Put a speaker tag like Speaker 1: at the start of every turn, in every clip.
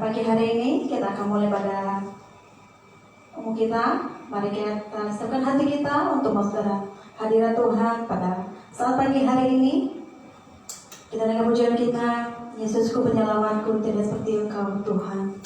Speaker 1: Pagi hari ini kita akan mulai pada umum kita. Mari kita siapkan hati kita untuk masuk dalam hadirat Tuhan pada saat pagi hari ini. Kita dengan pujian kita, Yesusku penyelamatku, tidak seperti Engkau Tuhan.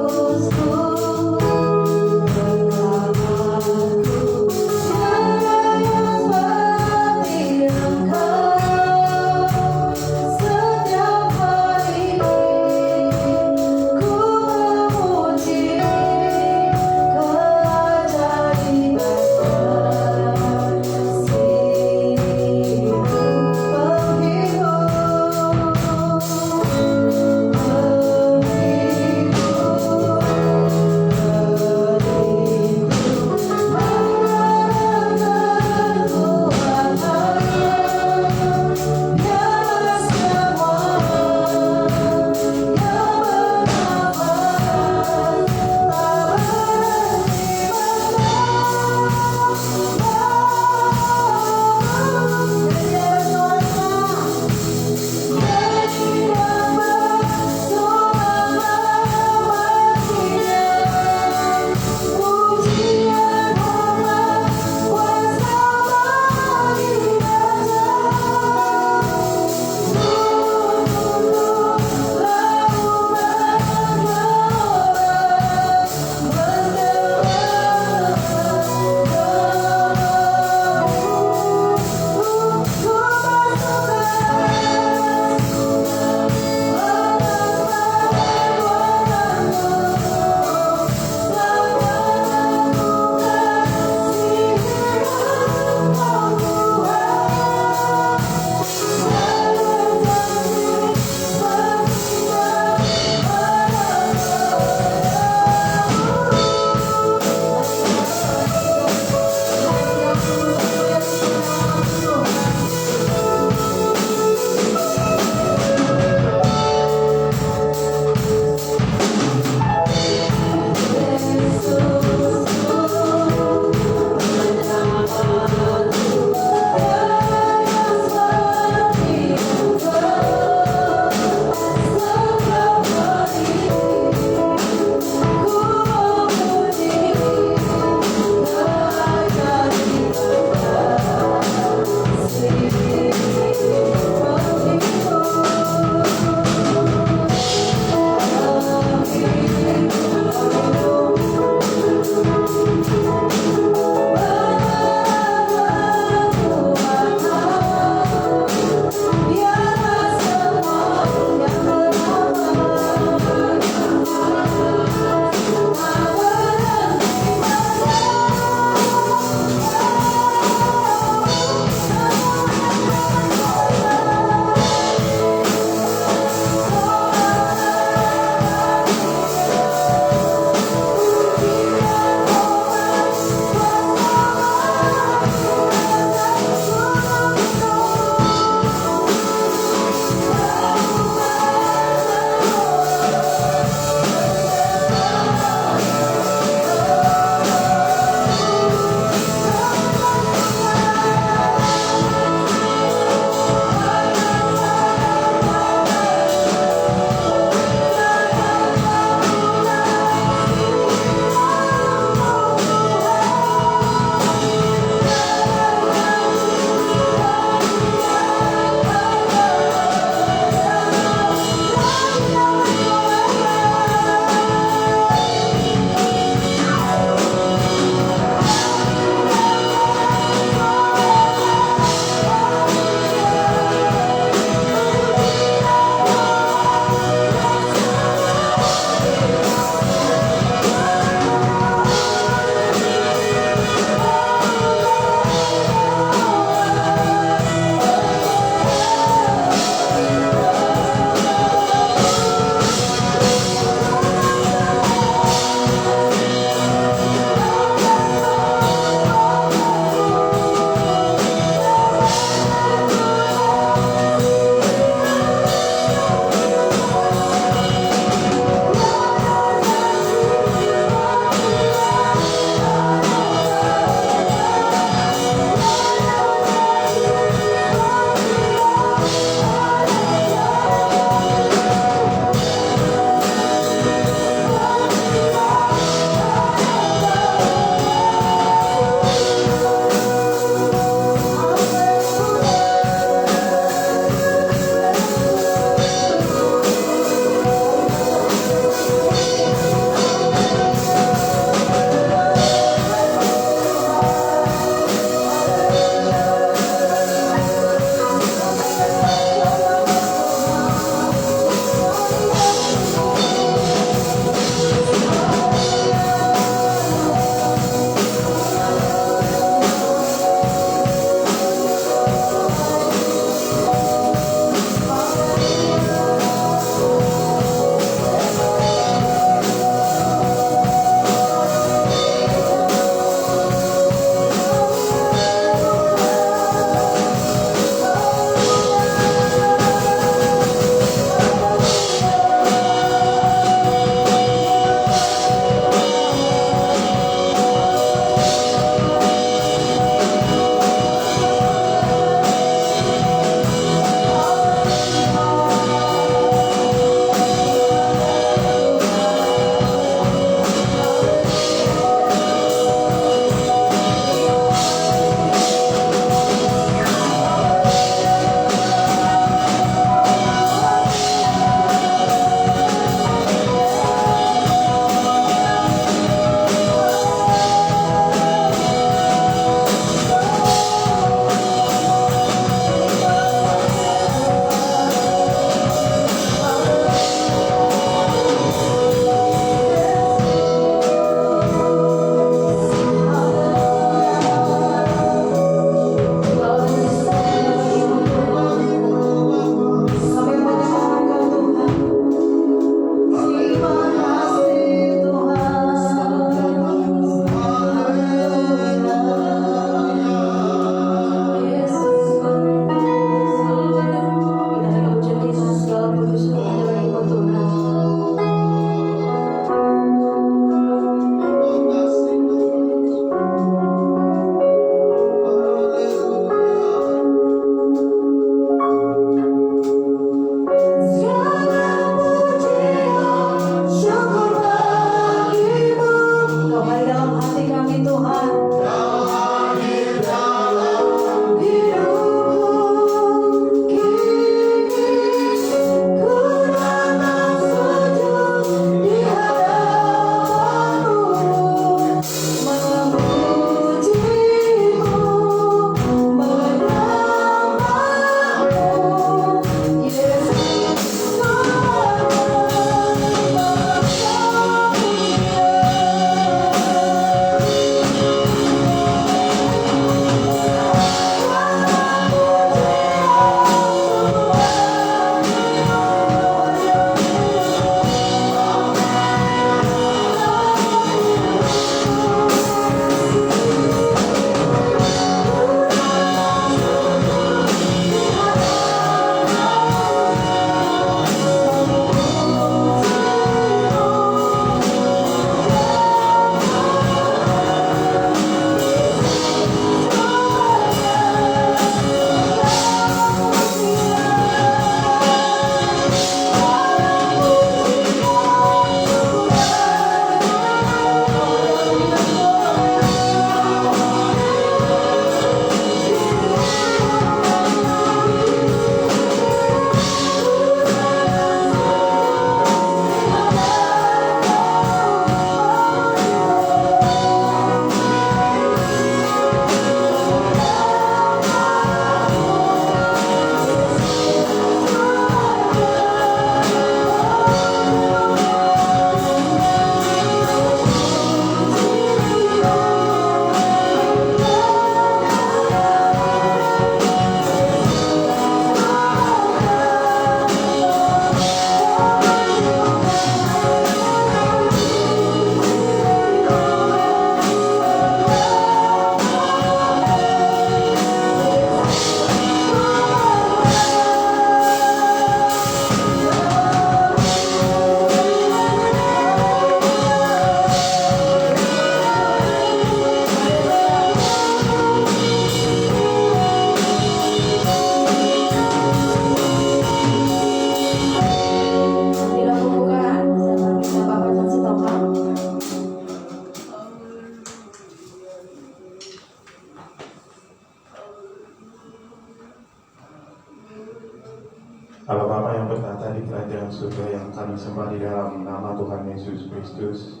Speaker 2: Bapa yang bertata di kerajaan surga yang kami sembah di dalam nama Tuhan Yesus Kristus.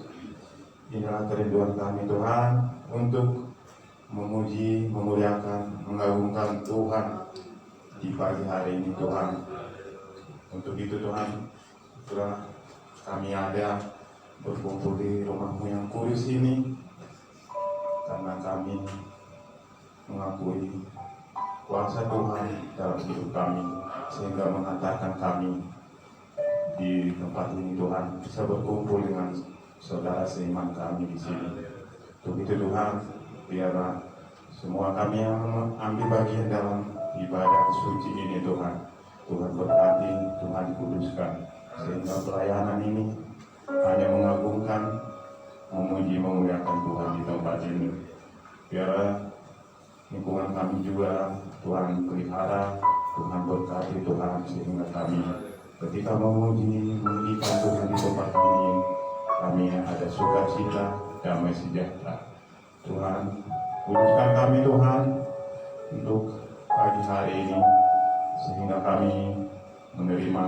Speaker 2: Inilah kerinduan kami Tuhan untuk memuji, memuliakan, mengagungkan Tuhan di pagi hari ini Tuhan. Untuk itu Tuhan, itulah kami ada berkumpul di rumah-Mu yang kudus ini karena kami mengakui kuasa Tuhan dalam hidup kami, sehingga mengantarkan kami di tempat ini Tuhan bisa berkumpul dengan saudara seiman kami di sini. Untuk itu Tuhan, biarlah semua kami yang ambil bagian dalam ibadah suci ini Tuhan, Tuhan berkati, Tuhan kuduskan, sehingga pelayanan ini hanya mengagungkan, memuji, memuliakan Tuhan di tempat ini. Biarlah lingkungan kami juga Tuhan pelihara, Tuhan berkati Tuhan, sehingga kami ketika memuji, meninggikan Tuhan di tempat ini, kami ada sukacita, damai sejahtera. Tuhan, kuduskan kami Tuhan untuk pagi hari ini, sehingga kami menerima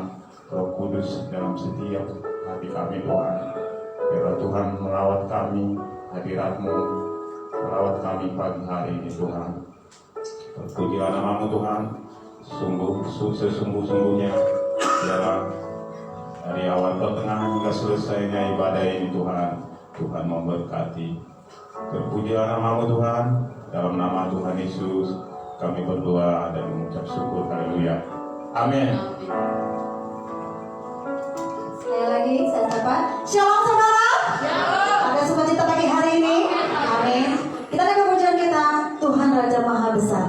Speaker 2: Roh Kudus dalam setiap hati kami Tuhan. Biarlah Tuhan merawat kami, hadirat-Mu merawat kami pagi hari ini Tuhan. Terpujilah nama-Mu Tuhan, sesungguh-sungguhnya. Biarlah dari awal pertengahan hingga selesainya ibadah ini Tuhan, Tuhan memberkati. Terpujilah nama-Mu Tuhan, dalam nama Tuhan Yesus kami berdoa dan mengucap syukur. Haleluya. Amin.
Speaker 1: Sekali lagi saya sapa. Shalom saudara. Ada sukacita pagi hari ini. Amin. Kita lihat kepujian kita, Tuhan Raja Maha Besar.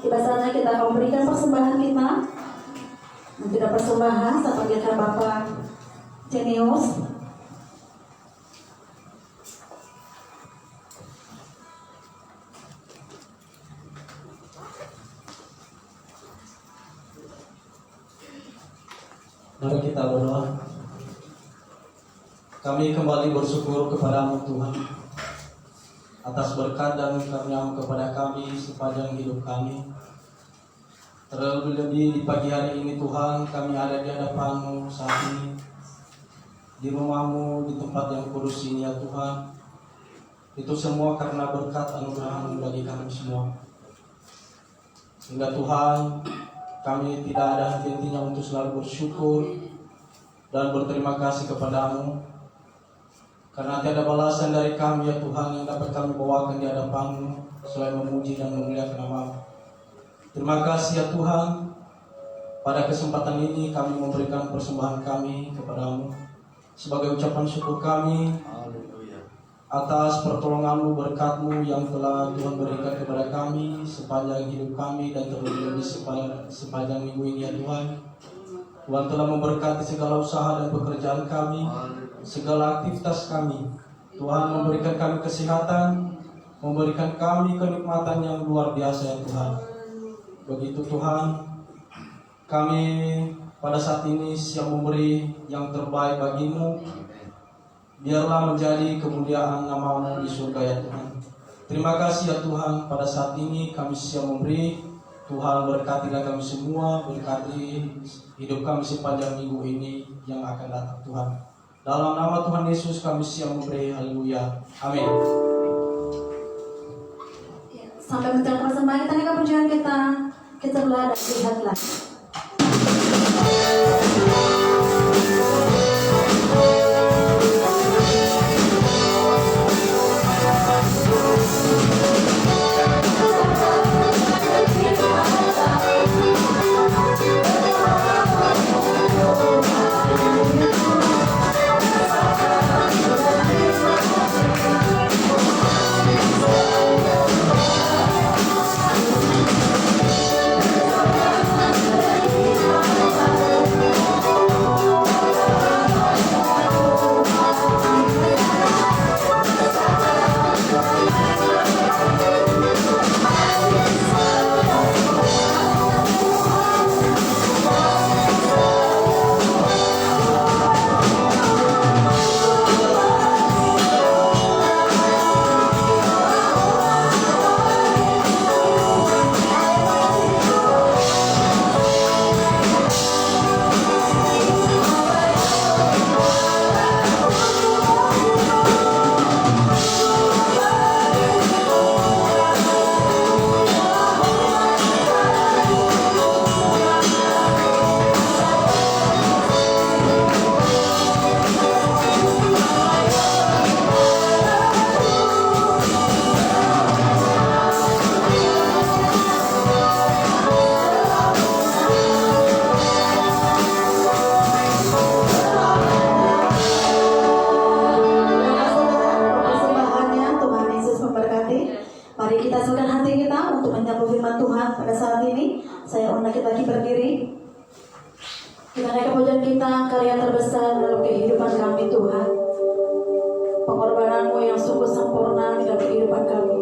Speaker 1: Tiba saatnya kita akan memberikan persembahan kita. Dan kita persembahan saya panggilkan Bapak Jenius.
Speaker 3: Mari kita berdoa. Kami kembali bersyukur kepada-Mu Tuhan atas berkat dan karunia-Mu kepada kami sepanjang hidup kami. Terlebih-lebih di pagi hari ini Tuhan, kami ada di hadapan-Mu saat ini, di rumah-Mu, di tempat yang kudus ini ya Tuhan. Itu semua karena berkat anugerah-Mu bagi kami semua. Sehingga Tuhan, kami tidak ada henti-hentinya untuk selalu bersyukur dan berterima kasih kepada-Mu. Karena tiada balasan dari kami ya Tuhan yang dapat kami bawakan di hadapan-Mu selain memuji dan memuliakan nama-Mu. Terima kasih ya Tuhan. Pada kesempatan ini kami memberikan persembahan kami kepada-Mu sebagai ucapan syukur kami atas pertolongan-Mu, berkat-Mu yang telah Tuhan berikan kepada kami sepanjang hidup kami dan terlebih-lebih sepanjang minggu ini ya Tuhan. Tuhan telah memberkati segala usaha dan pekerjaan kami, segala aktivitas kami. Tuhan memberikan kami kesehatan, memberikan kami kenikmatan yang luar biasa ya Tuhan. Begitu Tuhan, kami pada saat ini siap memberi yang terbaik bagi-Mu. Biarlah menjadi kemuliaan nama-Mu di surga ya Tuhan. Terima kasih ya Tuhan, pada saat ini kami siap memberi. Tuhan berkatilah kami semua, berkati hidup kami sepanjang minggu ini yang akan datang Tuhan. Dalam nama Tuhan Yesus kami siap memberi, haleluya, amin.
Speaker 1: Sampai menjelang persembahan kita naikkan pujian kita belah dan lihatlah. Mari kita silakan hati kita untuk menyambut firman Tuhan pada saat ini. Saya undang kita lagi berdiri. Kita naikkan pujian kita, karya terbesar dalam kehidupan kami Tuhan. Pengorbanan-Mu yang sungguh sempurna dalam kehidupan kami.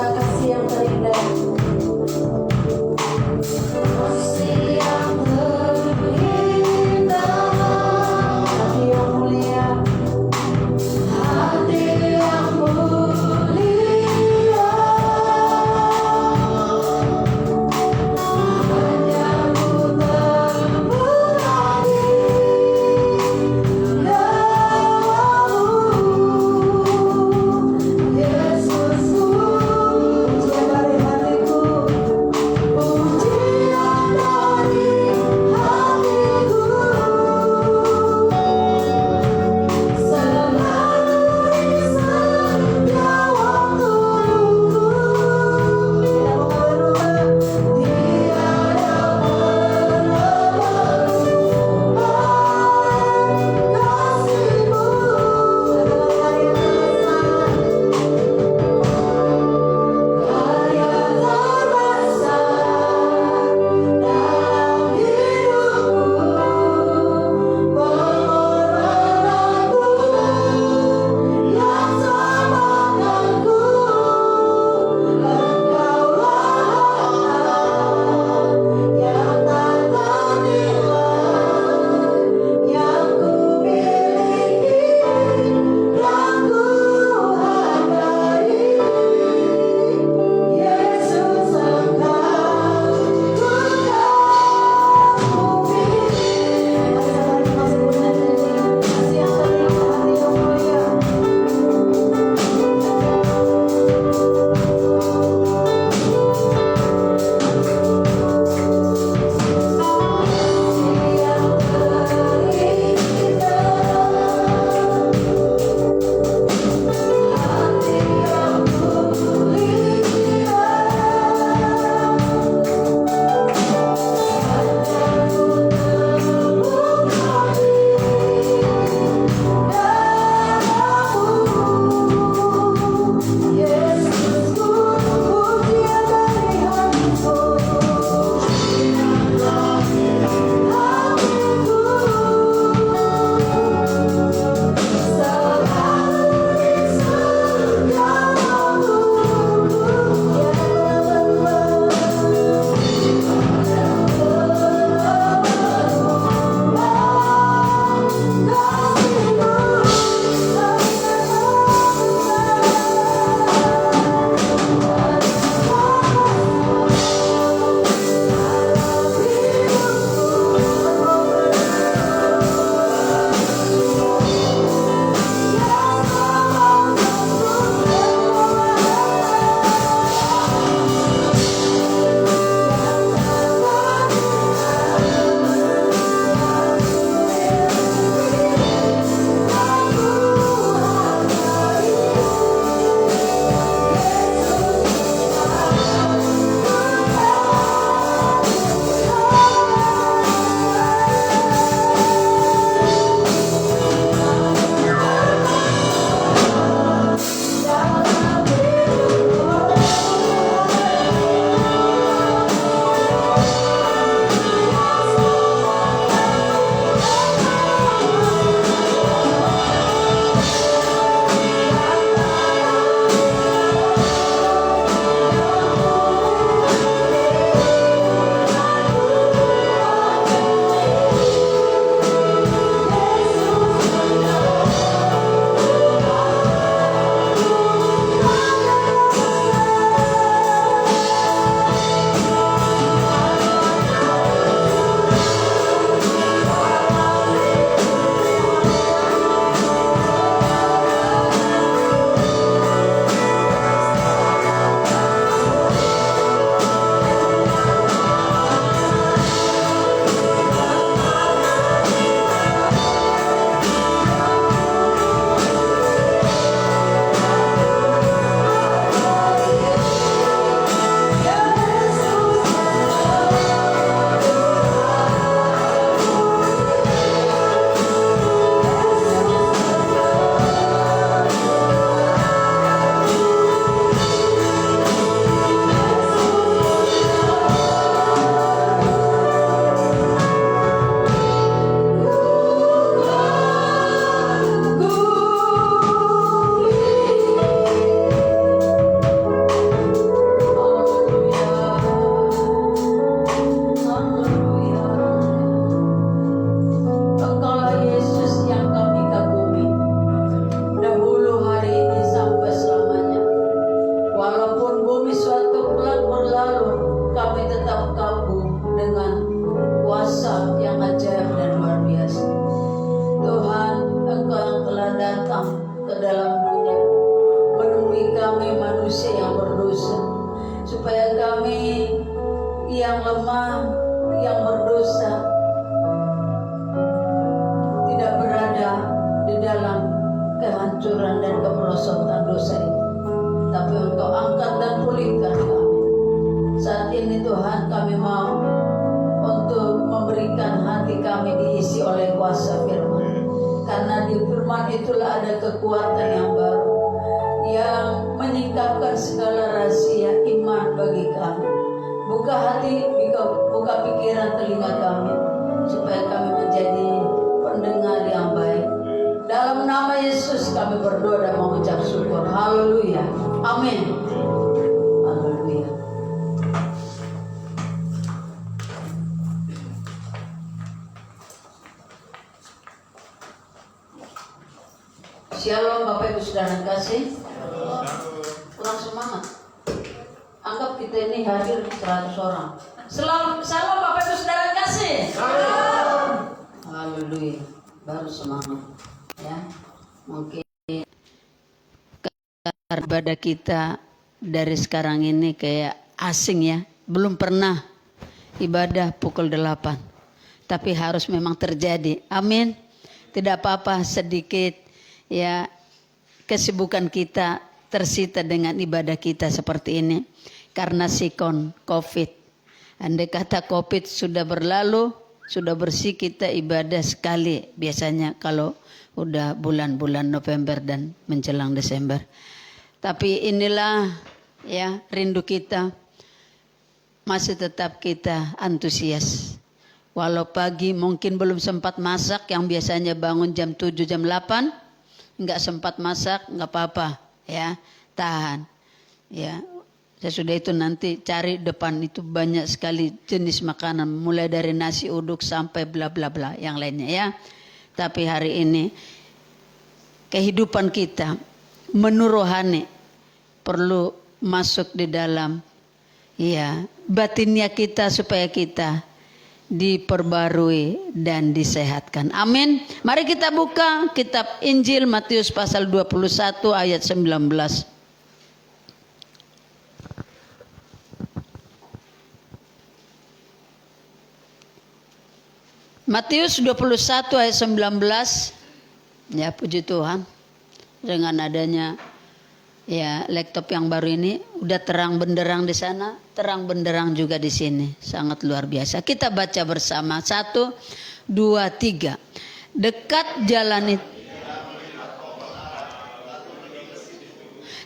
Speaker 1: Kasih yang terindah,
Speaker 4: dalam kehancuran dan kemerosotan dosa ini, tapi Engkau angkat dan pulihkan kami. Saat ini Tuhan, kami mau untuk memberikan hati kami diisi oleh kuasa firman, karena di firman itulah ada kekuatan yang baru yang menyingkapkan segala rahasia iman bagi kami. Buka hati, buka pikiran telinga kami, supaya kami menjadi pendengar yang baik. Dalam nama Yesus kami berdoa dan mengucap syukur. Haleluya. Amin. Haleluya. Shalom Bapak Ibu Saudara yang kasih. Kurang semangat. Anggap kita ini hadir 100 orang. Shalom Bapak Ibu Saudara yang kasih. Haleluya. Baru semangat. Ya, mungkin ibadah kita dari sekarang ini kayak asing ya. Belum pernah ibadah pukul 8. Tapi harus memang terjadi. Amin. Tidak apa-apa sedikit ya kesibukan kita tersita dengan ibadah kita seperti ini. Karena sikon COVID. Andai kata COVID sudah berlalu, sudah bersih, kita ibadah sekali. Biasanya kalau udah bulan-bulan November dan menjelang Desember. Tapi inilah ya rindu kita. Masih tetap kita antusias. Walau pagi mungkin belum sempat masak, yang biasanya bangun jam 7, jam 8. Enggak sempat masak, enggak apa-apa ya. Tahan. Ya. Sesudah itu nanti cari depan itu banyak sekali jenis makanan. Mulai dari nasi uduk sampai bla bla bla yang lainnya ya. Tapi hari ini kehidupan kita menuruhani perlu masuk di dalam ya batinnya kita supaya kita diperbarui dan disehatkan. Amin. Mari kita buka kitab Injil Matius pasal 21 ayat 19. Matius 21 ayat 19. Ya puji Tuhan. Dengan adanya ya laptop yang baru ini udah terang benderang di sana, terang benderang juga di sini. Sangat luar biasa. Kita baca bersama. 1, 2, 3. Dekat jalan itu.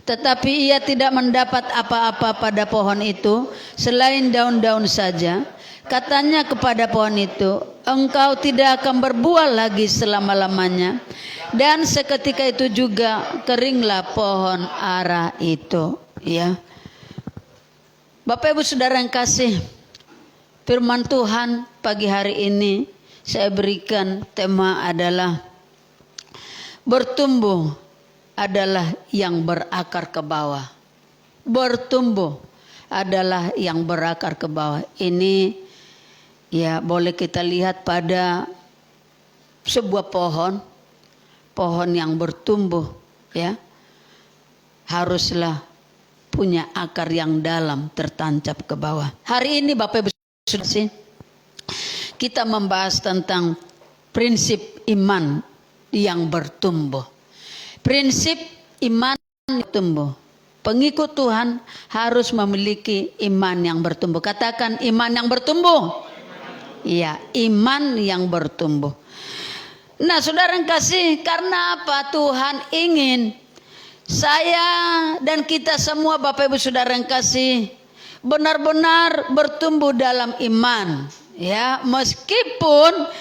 Speaker 4: Tetapi ia tidak mendapat apa-apa pada pohon itu selain daun-daun saja. Katanya kepada pohon itu, engkau tidak akan berbuah lagi selama-lamanya. Dan seketika itu juga keringlah pohon ara itu. Ya, Bapak Ibu Saudara yang kasih, firman Tuhan pagi hari ini saya berikan tema adalah bertumbuh adalah yang berakar ke bawah. Bertumbuh adalah yang berakar ke bawah. Ini ya boleh kita lihat pada sebuah pohon yang bertumbuh ya haruslah punya akar yang dalam tertancap ke bawah. Hari ini Bapak Ibu Saudara kita membahas tentang prinsip iman yang bertumbuh. Prinsip iman yang bertumbuh. Pengikut Tuhan harus memiliki iman yang bertumbuh. Katakan iman yang bertumbuh. Iya, iman yang bertumbuh. Nah, saudara yang kasih, karena apa? Tuhan ingin saya dan kita semua Bapak Ibu Saudara yang kasih benar-benar bertumbuh dalam iman. Ya, meskipun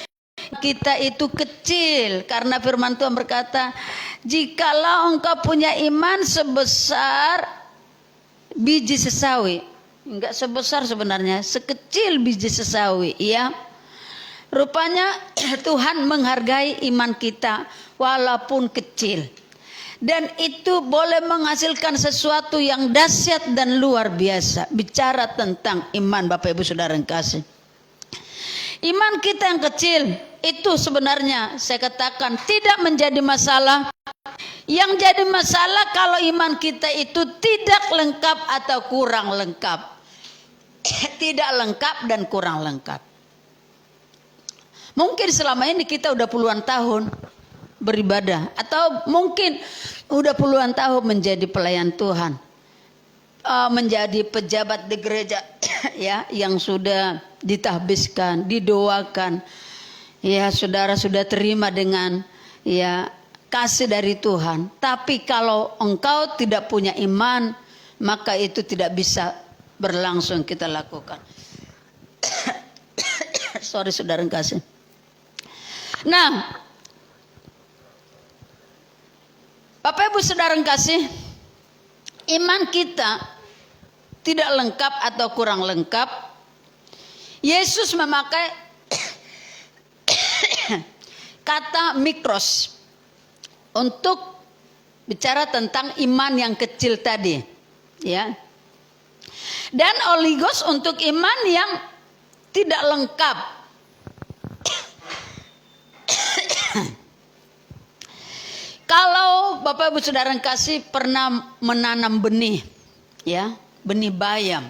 Speaker 4: kita itu kecil, karena firman Tuhan berkata, jikalau engkau punya iman sebesar biji sesawi. Enggak sebesar sebenarnya, sekecil biji sesawi ya. Rupanya Tuhan menghargai iman kita walaupun kecil. Dan itu boleh menghasilkan sesuatu yang dahsyat dan luar biasa. Bicara tentang iman Bapak Ibu Saudara yang kasih. Iman kita yang kecil itu sebenarnya saya katakan tidak menjadi masalah. Yang jadi masalah kalau iman kita itu tidak lengkap atau kurang lengkap. Tidak lengkap dan kurang lengkap. Mungkin selama ini kita udah puluhan tahun beribadah, atau mungkin udah puluhan tahun menjadi pelayan Tuhan, menjadi pejabat di gereja ya, yang sudah ditahbiskan, didoakan, ya saudara sudah terima dengan ya kasih dari Tuhan. Tapi kalau engkau tidak punya iman, maka itu tidak bisa berlangsung kita lakukan. Sorry saudara kasih. Nah, Bapak Ibu saudara kasih, iman kita tidak lengkap atau kurang lengkap. Yesus memakai kata mikros untuk bicara tentang iman yang kecil tadi, ya. Dan oligos untuk iman yang tidak lengkap. Kalau Bapak Ibu saudara kasih pernah menanam benih, ya, benih bayam.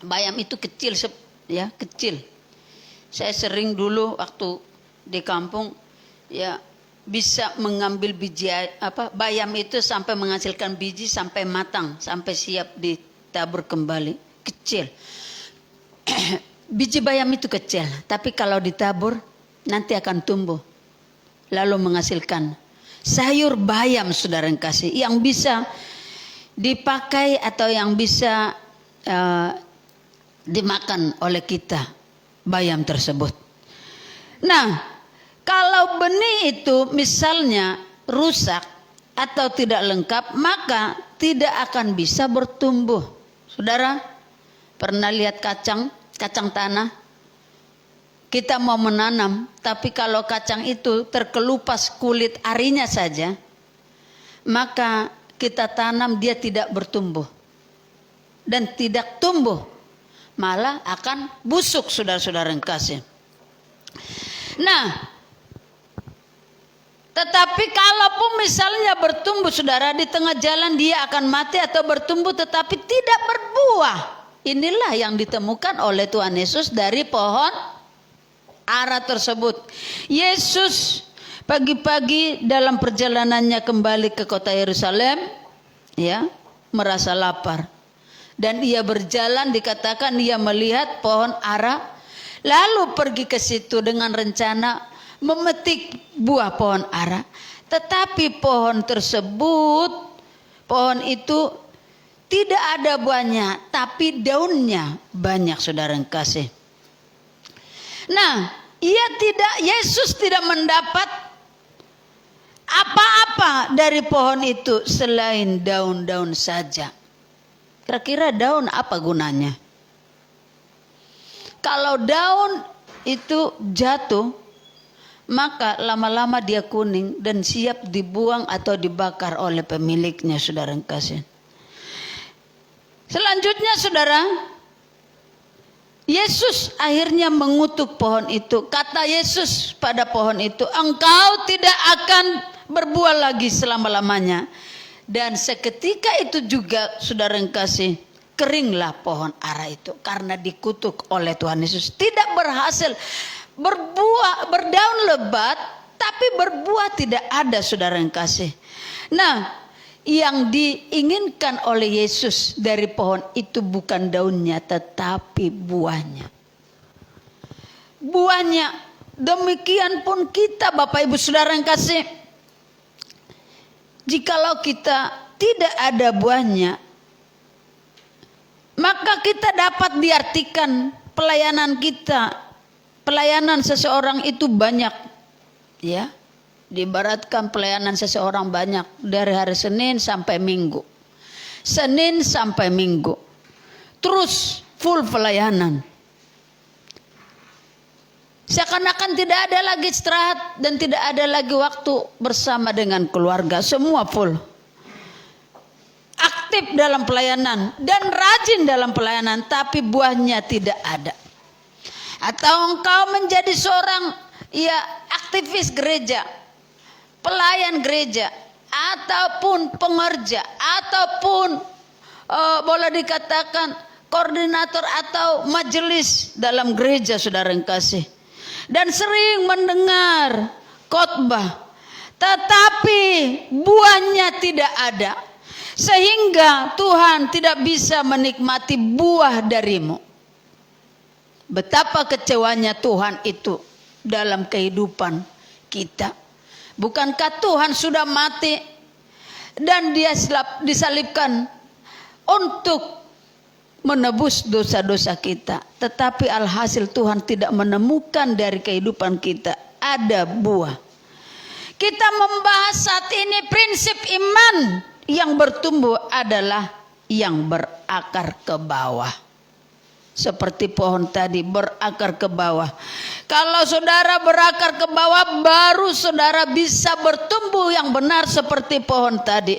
Speaker 4: Bayam itu kecil, ya, kecil. Saya sering dulu waktu di kampung, ya, bisa mengambil biji bayam itu sampai menghasilkan biji sampai matang, sampai siap ditabur kembali. Kecil. Biji bayam itu kecil, tapi kalau ditabur nanti akan tumbuh, lalu menghasilkan sayur bayam saudara yang kasih, yang bisa dipakai atau yang bisa dimakan oleh kita, bayam tersebut. Nah, kalau benih itu misalnya rusak atau tidak lengkap, maka tidak akan bisa bertumbuh. Saudara pernah lihat kacang tanah? Kita mau menanam, tapi kalau kacang itu terkelupas kulit arinya saja, maka kita tanam dia tidak bertumbuh dan tidak tumbuh, malah akan busuk saudara-saudara yang kasih. Nah, tetapi kalaupun misalnya bertumbuh saudara, di tengah jalan dia akan mati atau bertumbuh tetapi tidak berbuah. Inilah yang ditemukan oleh Tuhan Yesus dari pohon ara tersebut. Yesus pagi-pagi dalam perjalanannya kembali ke kota Yerusalem, ya, merasa lapar. Dan ia berjalan, dikatakan ia melihat pohon ara, lalu pergi ke situ dengan rencana memetik buah pohon ara. Tetapi pohon tersebut, pohon itu tidak ada buahnya, tapi daunnya banyak saudara yang kasih. Nah, Yesus tidak mendapat apa-apa dari pohon itu selain daun-daun saja. Kira-kira daun apa gunanya? Kalau daun itu jatuh, maka lama-lama dia kuning dan siap dibuang atau dibakar oleh pemiliknya, saudara yang kasih. Selanjutnya saudara, Yesus akhirnya mengutuk pohon itu. Kata Yesus pada pohon itu, engkau tidak akan berbuah lagi selama-lamanya. Dan seketika itu juga saudara yang kasih, keringlah pohon ara itu karena dikutuk oleh Tuhan Yesus. Tidak berhasil berbuah, berdaun lebat, tapi berbuah tidak ada saudara yang kasih. Nah, yang diinginkan oleh Yesus dari pohon itu bukan daunnya, tetapi buahnya. Buahnya. Demikian pun kita Bapak Ibu saudara yang kasih. Jikalau kita tidak ada buahnya, maka kita dapat diartikan pelayanan kita, pelayanan seseorang itu banyak, ya. Diibaratkan pelayanan seseorang banyak dari hari Senin sampai Minggu. Senin sampai Minggu. Terus full pelayanan. Seakan-akan tidak ada lagi istirahat dan tidak ada lagi waktu bersama dengan keluarga. Semua full. Aktif dalam pelayanan dan rajin dalam pelayanan, tapi buahnya tidak ada. Atau engkau menjadi seorang aktivis gereja, pelayan gereja, ataupun pengerja, ataupun boleh dikatakan koordinator atau majelis dalam gereja saudara yang kasih, dan sering mendengar khotbah, tetapi buahnya tidak ada, sehingga Tuhan tidak bisa menikmati buah darimu. Betapa kecewanya Tuhan itu dalam kehidupan kita. Bukankah Tuhan sudah mati dan Dia disalibkan untuk menebus dosa-dosa kita, tetapi alhasil Tuhan tidak menemukan dari kehidupan kita ada buah. Kita membahas saat ini prinsip iman yang bertumbuh adalah yang berakar ke bawah. Seperti pohon tadi berakar ke bawah. Kalau saudara berakar ke bawah, baru saudara bisa bertumbuh yang benar seperti pohon tadi.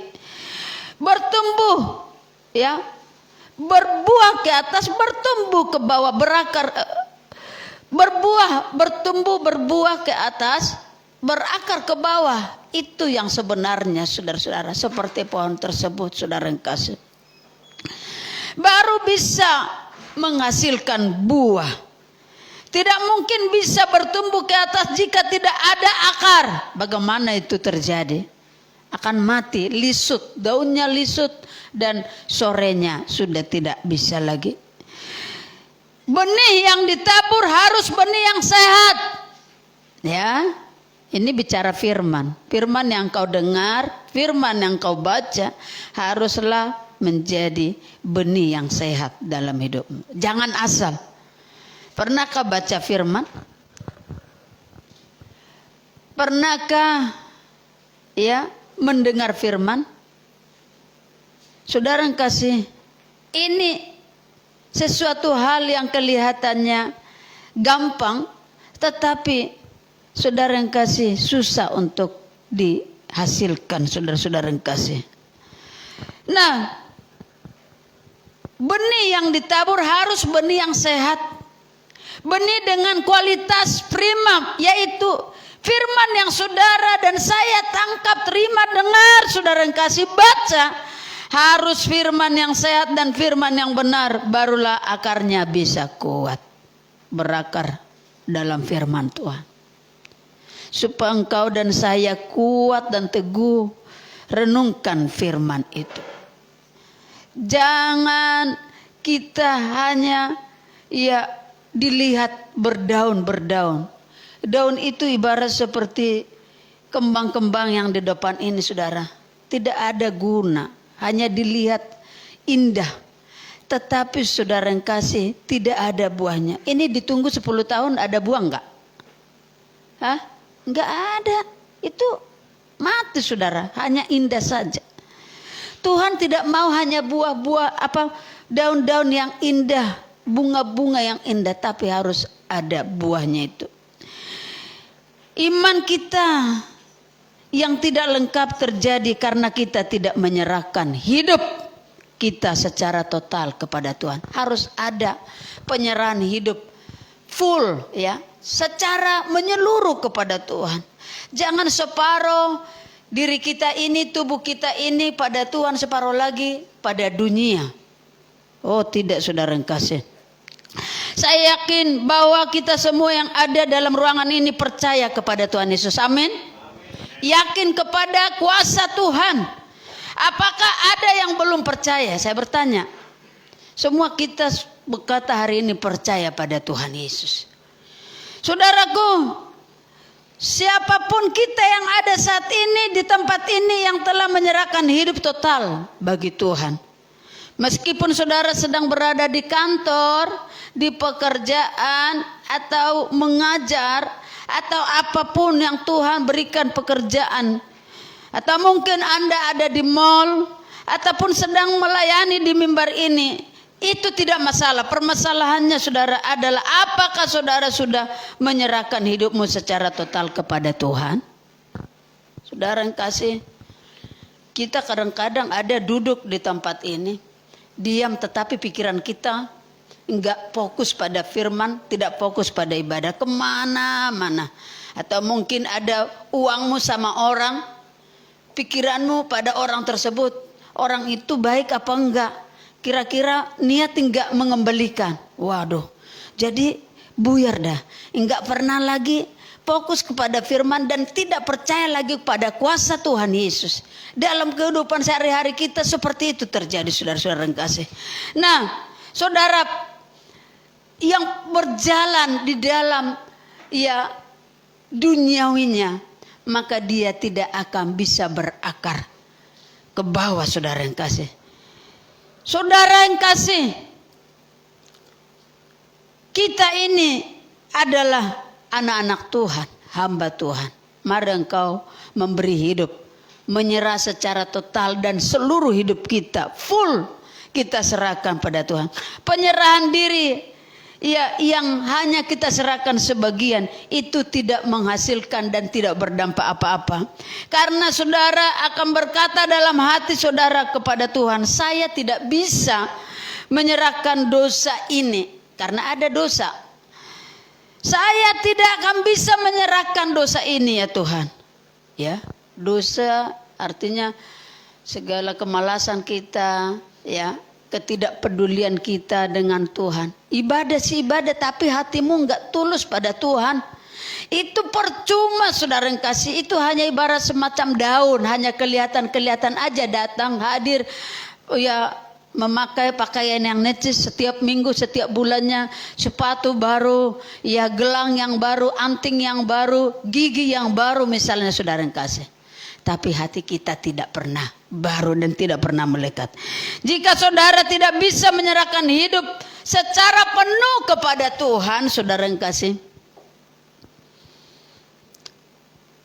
Speaker 4: Bertumbuh, ya, berbuah ke atas, bertumbuh ke bawah, berakar, berbuah, bertumbuh, berbuah ke atas, berakar ke bawah. Itu yang sebenarnya saudara-saudara, seperti pohon tersebut, saudara yang kasih. Baru bisa menghasilkan buah. Tidak mungkin bisa bertumbuh ke atas jika tidak ada akar. Bagaimana itu terjadi? Akan mati, lisut, daunnya lisut, dan sorenya sudah tidak bisa lagi. Benih yang ditabur harus benih yang sehat. Ya, ini bicara firman. Firman yang kau dengar, firman yang kau baca haruslah menjadi benih yang sehat dalam hidupmu. Jangan asal. Pernahkah baca firman? Pernahkah ya mendengar firman? Saudara yang kasih, ini sesuatu hal yang kelihatannya gampang, tetapi saudara yang kasih susah untuk dihasilkan, saudara-saudara yang kasih. Nah, benih yang ditabur harus benih yang sehat. Benih dengan kualitas prima, yaitu firman yang saudara dan saya tangkap, terima, dengar, saudara yang kasih, baca. Harus firman yang sehat dan firman yang benar, barulah akarnya bisa kuat. Berakar dalam firman Tuhan. Supaya engkau dan saya kuat dan teguh, renungkan firman itu. Jangan kita hanya ya dilihat berdaun-berdaun. Daun itu ibarat seperti kembang-kembang yang di depan ini, saudara. Tidak ada guna, hanya dilihat indah. Tetapi saudara yang kasih, tidak ada buahnya. Ini ditunggu 10 tahun ada buah enggak? Hah? Enggak ada. Itu mati, saudara, hanya indah saja. Tuhan tidak mau hanya buah-buah daun-daun yang indah, bunga-bunga yang indah, tapi harus ada buahnya itu. Iman kita yang tidak lengkap terjadi karena kita tidak menyerahkan hidup kita secara total kepada Tuhan. Harus ada penyerahan hidup full, ya, secara menyeluruh kepada Tuhan. Jangan separuh diri kita ini, tubuh kita ini pada Tuhan, separuh lagi pada dunia. Oh tidak, saudara yang kasih. Saya yakin bahwa kita semua yang ada dalam ruangan ini percaya kepada Tuhan Yesus. Amin. Yakin kepada kuasa Tuhan. Apakah ada yang belum percaya? Saya bertanya. Semua kita berkata hari ini percaya pada Tuhan Yesus. Saudaraku, siapapun kita yang ada saat ini di tempat ini yang telah menyerahkan hidup total bagi Tuhan. Meskipun saudara sedang berada di kantor, di pekerjaan, atau mengajar, atau apapun yang Tuhan berikan pekerjaan, atau mungkin Anda ada di mall, ataupun sedang melayani di mimbar ini, itu tidak masalah. Permasalahannya saudara adalah apakah saudara sudah menyerahkan hidupmu secara total kepada Tuhan? Saudara yang kasih, kita kadang-kadang ada duduk di tempat ini, diam, tetapi pikiran kita enggak fokus pada firman, tidak fokus pada ibadah, kemana-mana. Atau mungkin ada uangmu sama orang, pikiranmu pada orang tersebut, orang itu baik apa enggak, kira-kira niat enggak mengembalikan. Waduh, jadi buyar dah, enggak pernah lagi fokus kepada firman dan tidak percaya lagi kepada kuasa Tuhan Yesus. Dalam kehidupan sehari-hari kita seperti itu terjadi, saudara-saudara yang kasih. Nah, saudara yang berjalan di dalam ya duniawinya, maka dia tidak akan bisa berakar ke bawah, saudara yang kasih. Saudara yang kasih, kita ini adalah anak-anak Tuhan, hamba Tuhan. Mari engkau memberi hidup, menyerah secara total dan seluruh hidup kita full kita serahkan pada Tuhan. Penyerahan diri ya yang hanya kita serahkan sebagian itu tidak menghasilkan dan tidak berdampak apa-apa. Karena saudara akan berkata dalam hati saudara kepada Tuhan, saya tidak bisa menyerahkan dosa ini karena ada dosa. Saya tidak akan bisa menyerahkan dosa ini ya Tuhan. Ya, dosa artinya segala kemalasan kita, ya, ketidakpedulian kita dengan Tuhan. Ibadah sih ibadah, tapi hatimu enggak tulus pada Tuhan. Itu percuma, saudara yang kasih. Itu hanya ibarat semacam daun, hanya kelihatan-kelihatan aja datang hadir, ya, memakai pakaian yang necis setiap minggu, setiap bulannya, sepatu baru, ya gelang yang baru, anting yang baru, gigi yang baru misalnya, saudara yang kasih. Tapi hati kita tidak pernah baru dan tidak pernah melekat. Jika saudara tidak bisa menyerahkan hidup secara penuh kepada Tuhan, saudara yang kasih,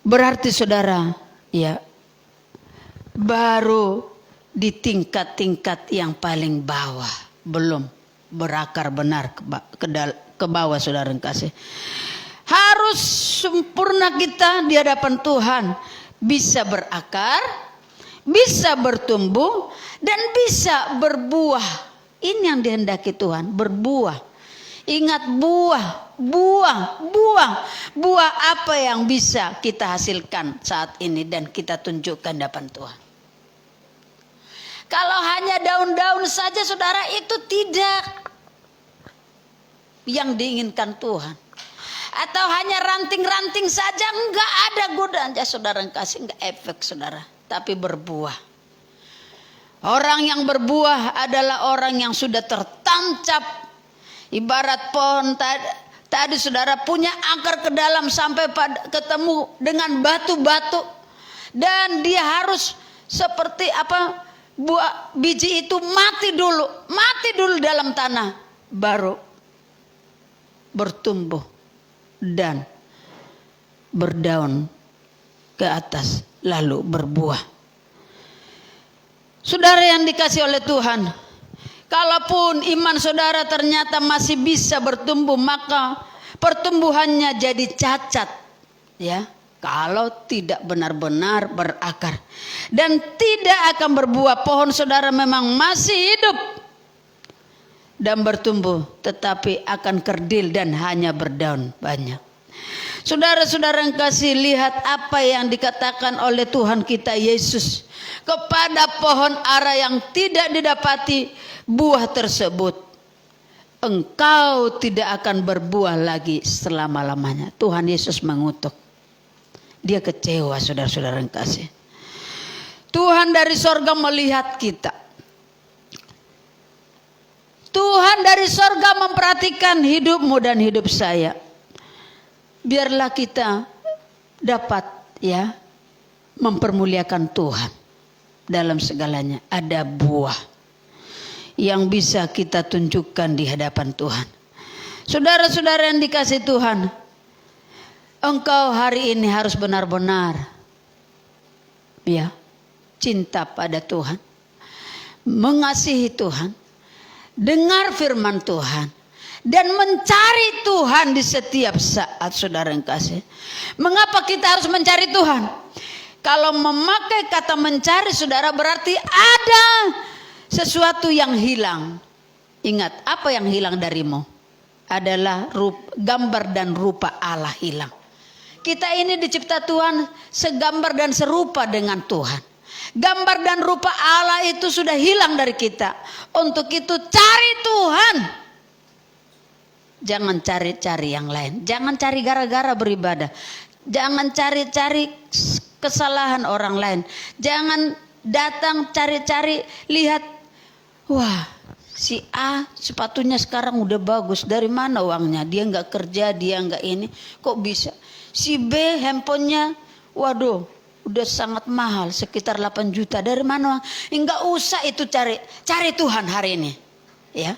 Speaker 4: berarti saudara ya baru di tingkat-tingkat yang paling bawah, belum berakar benar ke bawah, saudara yang kasih. Harus sempurna kita di hadapan Tuhan, bisa berakar, bisa bertumbuh, dan bisa berbuah. Ini yang dihendaki Tuhan, berbuah. Ingat buah apa yang bisa kita hasilkan saat ini dan kita tunjukkan depan Tuhan. Kalau hanya daun-daun saja, saudara, itu tidak yang diinginkan Tuhan. Atau hanya ranting-ranting saja, enggak ada godaan, saudara yang kasih, enggak efek, saudara. Tapi berbuah. Orang yang berbuah adalah orang yang sudah tertancap. Ibarat pohon tadi saudara punya akar ke dalam sampai ketemu dengan batu-batu. Dan dia harus seperti apa? Buah biji itu mati dulu dalam tanah, baru bertumbuh dan berdaun ke atas lalu berbuah. Saudara yang dikasih oleh Tuhan, kalaupun iman saudara ternyata masih bisa bertumbuh, maka pertumbuhannya jadi cacat, ya. Kalau tidak benar-benar berakar dan tidak akan berbuah. Pohon saudara memang masih hidup dan bertumbuh, tetapi akan kerdil dan hanya berdaun banyak. Saudara-saudara yang kasih, lihat apa yang dikatakan oleh Tuhan kita Yesus kepada pohon ara yang tidak didapati buah tersebut. Engkau tidak akan berbuah lagi selama-lamanya. Tuhan Yesus mengutuk. Dia kecewa, saudara-saudara yang kasih. Tuhan dari sorga melihat kita. Tuhan dari sorga memperhatikan hidupmu dan hidup saya. Biarlah kita dapat ya mempermuliakan Tuhan dalam segalanya. Ada buah yang bisa kita tunjukkan di hadapan Tuhan. Saudara-saudara yang dikasih Tuhan, engkau hari ini harus benar-benar ya cinta pada Tuhan, mengasihi Tuhan, dengar firman Tuhan, dan mencari Tuhan di setiap saat, saudara yang kasih. Mengapa kita harus mencari Tuhan? Kalau memakai kata mencari, saudara, berarti ada sesuatu yang hilang. Ingat, apa yang hilang darimu? Adalah gambar dan rupa Allah hilang. Kita ini dicipta Tuhan segambar dan serupa dengan Tuhan. Gambar dan rupa Allah itu sudah hilang dari kita. Untuk itu cari Tuhan. Jangan cari-cari yang lain. Jangan cari gara-gara beribadah. Jangan cari-cari kesalahan orang lain. Jangan datang cari-cari lihat, wah si A sepatunya sekarang udah bagus. Dari mana uangnya? Dia nggak kerja, dia nggak ini. Kok bisa? Si B handphonenya, waduh, udah sangat mahal, sekitar 8 juta. Dari mana? Enggak usah itu cari Tuhan hari ini. Ya.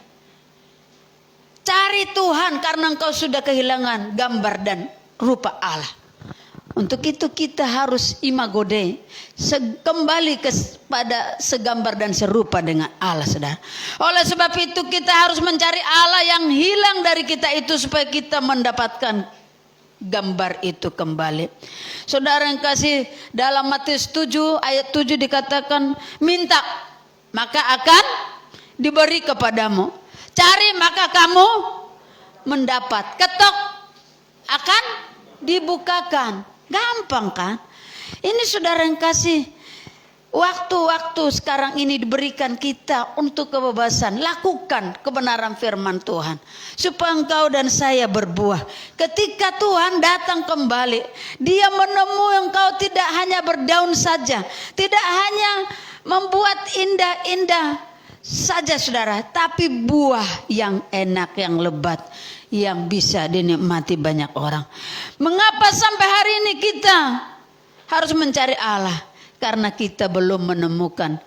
Speaker 4: Cari Tuhan karena engkau sudah kehilangan gambar dan rupa Allah. Untuk itu kita harus imago Dei, kembali kepada segambar dan serupa dengan Allah, saudara. Oleh sebab itu kita harus mencari Allah yang hilang dari kita itu supaya kita mendapatkan gambar itu kembali. Saudara yang kasih, dalam Matius 7 ayat 7 dikatakan, minta maka akan diberi kepadamu, cari maka kamu mendapat, ketok akan dibukakan. Gampang kan? Ini saudara yang kasih, waktu-waktu sekarang ini diberikan kita untuk kebebasan. Lakukan kebenaran firman Tuhan supaya engkau dan saya berbuah. Ketika Tuhan datang kembali, Dia menemui engkau tidak hanya berdaun saja, tidak hanya membuat indah-indah saja saudara, tapi buah yang enak, yang lebat, yang bisa dinikmati banyak orang. Mengapa sampai hari ini kita harus mencari Allah? Karena kita belum menemukan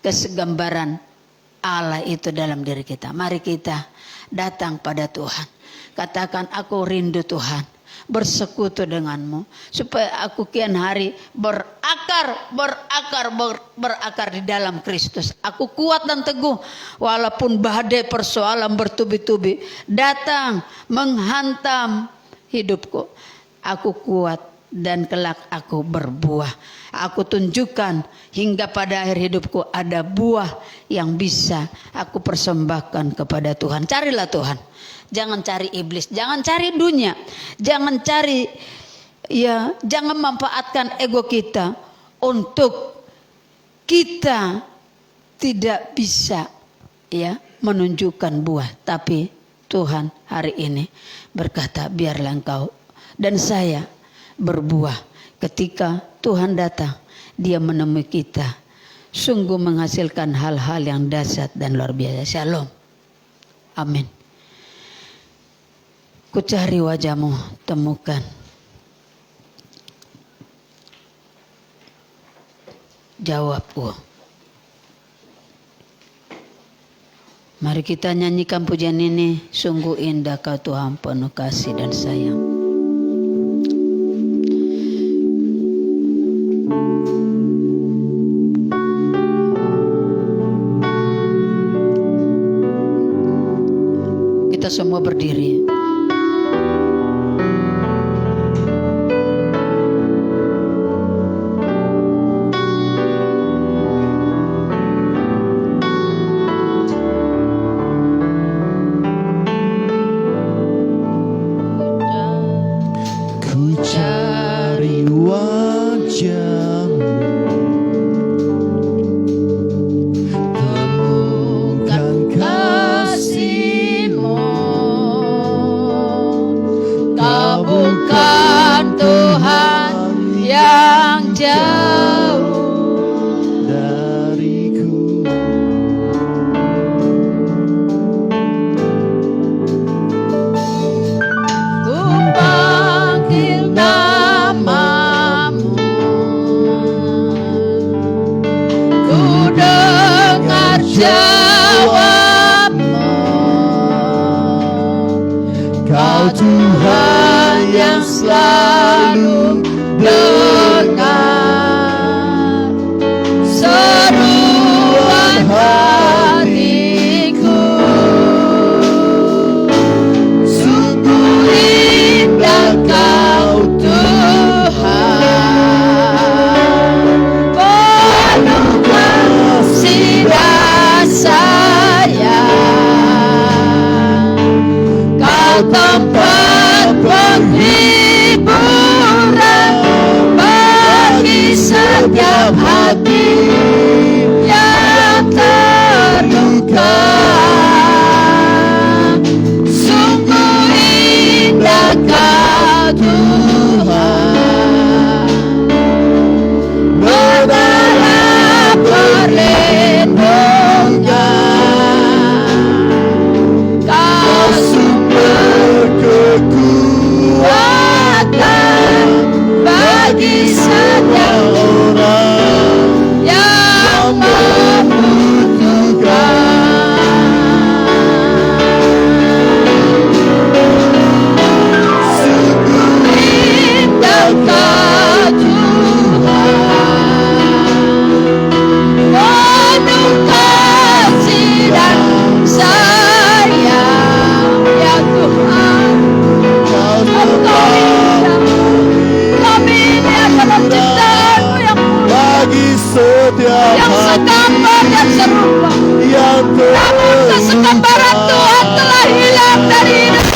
Speaker 4: kesegambaran Allah itu dalam diri kita. Mari kita datang pada Tuhan. Katakan, aku rindu Tuhan, bersekutu denganmu, supaya aku kian hari berakar di dalam Kristus. Aku kuat dan teguh walaupun badai persoalan bertubi-tubi datang menghantam hidupku. Aku kuat dan kelak aku berbuah. Aku tunjukkan hingga pada akhir hidupku ada buah yang bisa aku persembahkan kepada Tuhan. Carilah Tuhan. Jangan cari iblis, jangan cari dunia, jangan cari, ya, jangan manfaatkan ego kita untuk kita tidak bisa, ya, menunjukkan buah. Tapi Tuhan hari ini berkata, biarlah engkau dan saya berbuah. Ketika Tuhan datang, Dia menemui kita, sungguh menghasilkan hal-hal yang dahsyat dan luar biasa. Shalom. Amin. Ku cari wajah-Mu, temukan. Jawabku. Mari kita nyanyikan pujian ini. Sungguh indah Kau Tuhan, penuh kasih dan sayang. Kita semua berdiri.
Speaker 5: Sungguh
Speaker 4: Namun kesukaran Tuhan telah hilang dari hidup.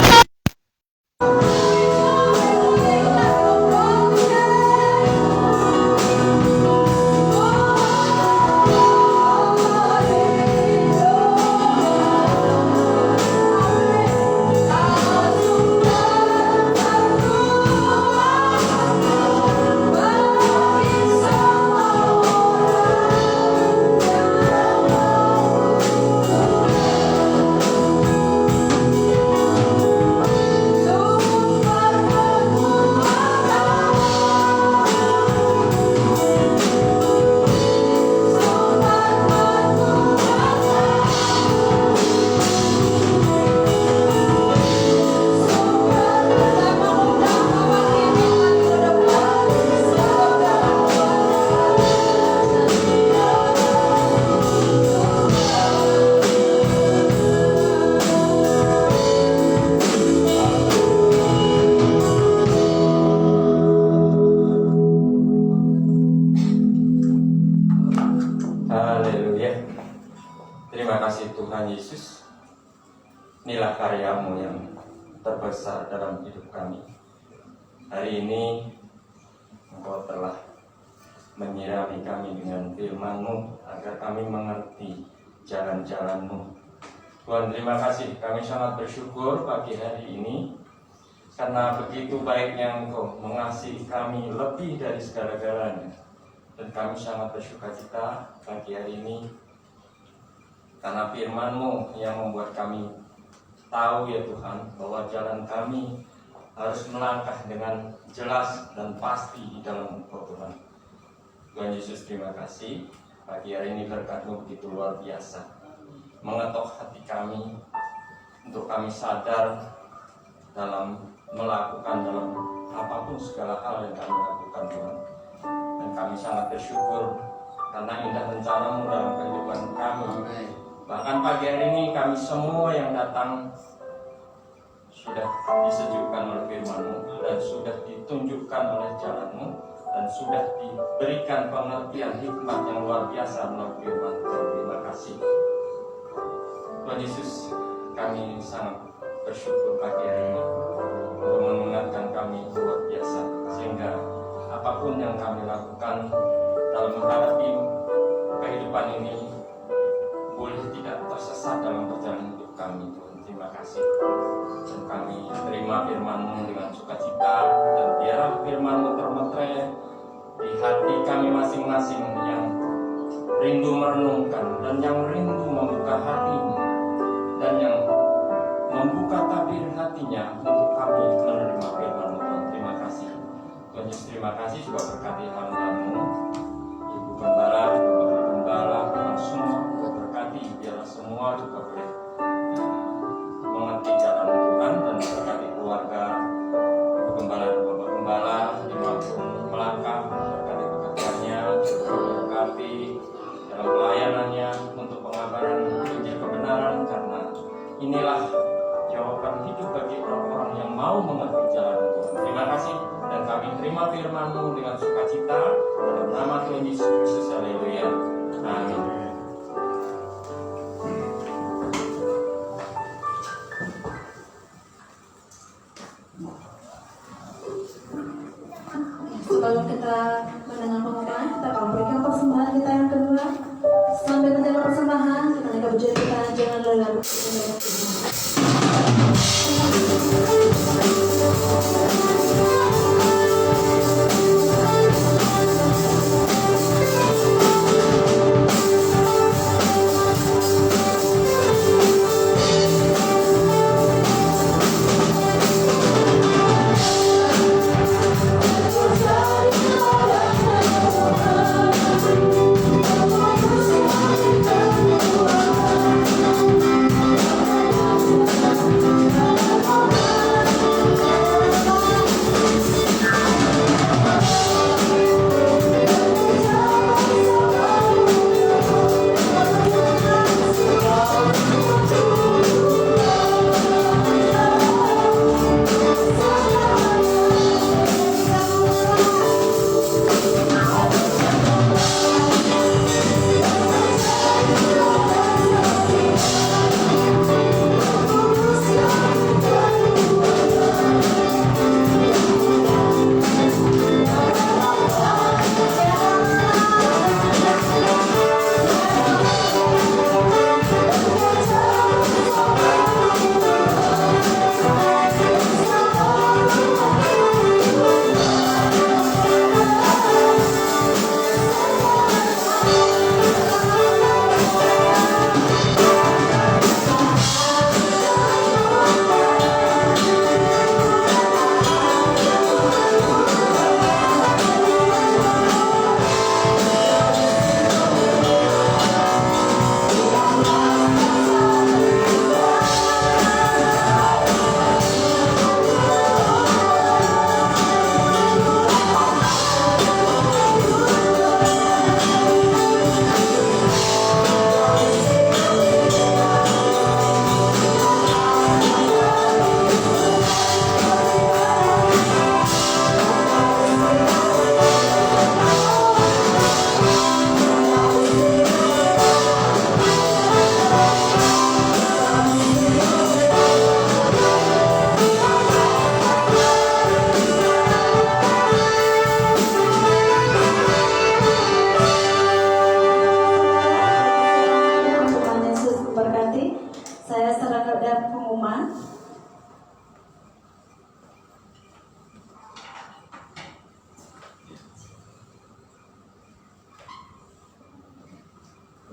Speaker 5: Haleluya. Terima kasih Tuhan Yesus. Inilah karya-Mu yang terbesar dalam hidup kami. Hari ini Engkau telah menyirami kami dengan firman-Mu agar kami mengerti jalan-jalan-Mu. Tuhan, terima kasih. Kami sangat bersyukur pagi hari ini karena begitu baiknya Engkau mengasihi kami lebih dari segala-galanya. Dan kami sangat bersukacita pagi hari ini karena firman-Mu yang membuat kami tahu ya Tuhan bahwa jalan kami harus melangkah dengan jelas dan pasti di dalam Engkau Tuhan. Tuhan Yesus, terima kasih. Pagi hari ini berkat-Mu begitu luar biasa, mengetok hati kami untuk kami sadar dalam melakukan dalam apapun segala hal yang kami lakukan Tuhan. Dan kami sangat bersyukur karena indah rencana-Mu dalam kehidupan kami. Bahkan pagi hari ini kami semua yang datang sudah disejukkan oleh firman-Mu dan sudah ditunjukkan oleh jalan-Mu dan sudah diberikan pengertian hikmat yang luar biasa melalui firman. Terima kasih Tuhan Yesus. Kami sangat bersyukur pagi hari ini untuk mengingatkan kami luar biasa sehingga apapun yang kami lakukan dalam menghadapi kehidupan ini boleh tidak tersesat dalam perjalanan hidup kami. Tuhan, terima kasih. Dan kami terima firman-Mu dengan sukacita dan biarlah firman-Mu termetre di hati kami masing-masing yang rindu merenungkan dan yang rindu membuka hatinya dan yang membuka tabir hatinya untuk kami menerima firman-Mu. Tuhan, terima kasih. Tuhan Yesus, terima kasih juga berkati hamba-Mu, Ibu Gembala, Bapak Gembala, Tuhan semua juga berkati, biarlah semua juga boleh mengerti jalan Tuhan dan berkati keluarga Ibu Gembala dan Bapak Gembala dimanapun melangkah, berkati pekerjaannya, berkati dalam pelayanannya untuk pengabaran Injil kebenaran, karena inilah jawaban hidup bagi orang-orang yang mau mengerti jalan Tuhan. Terima kasih. Dan kami terima firman-Mu dengan sukacita dalam nama Tuhan Yesus Kristus. Haleluya. Amin.
Speaker 1: Sebelum kita mendengar pengumuman, kita akan berikan persembahan kita yang kedua. Sambil mendengar persembahan, kita akan berjaya kita jangan lelah.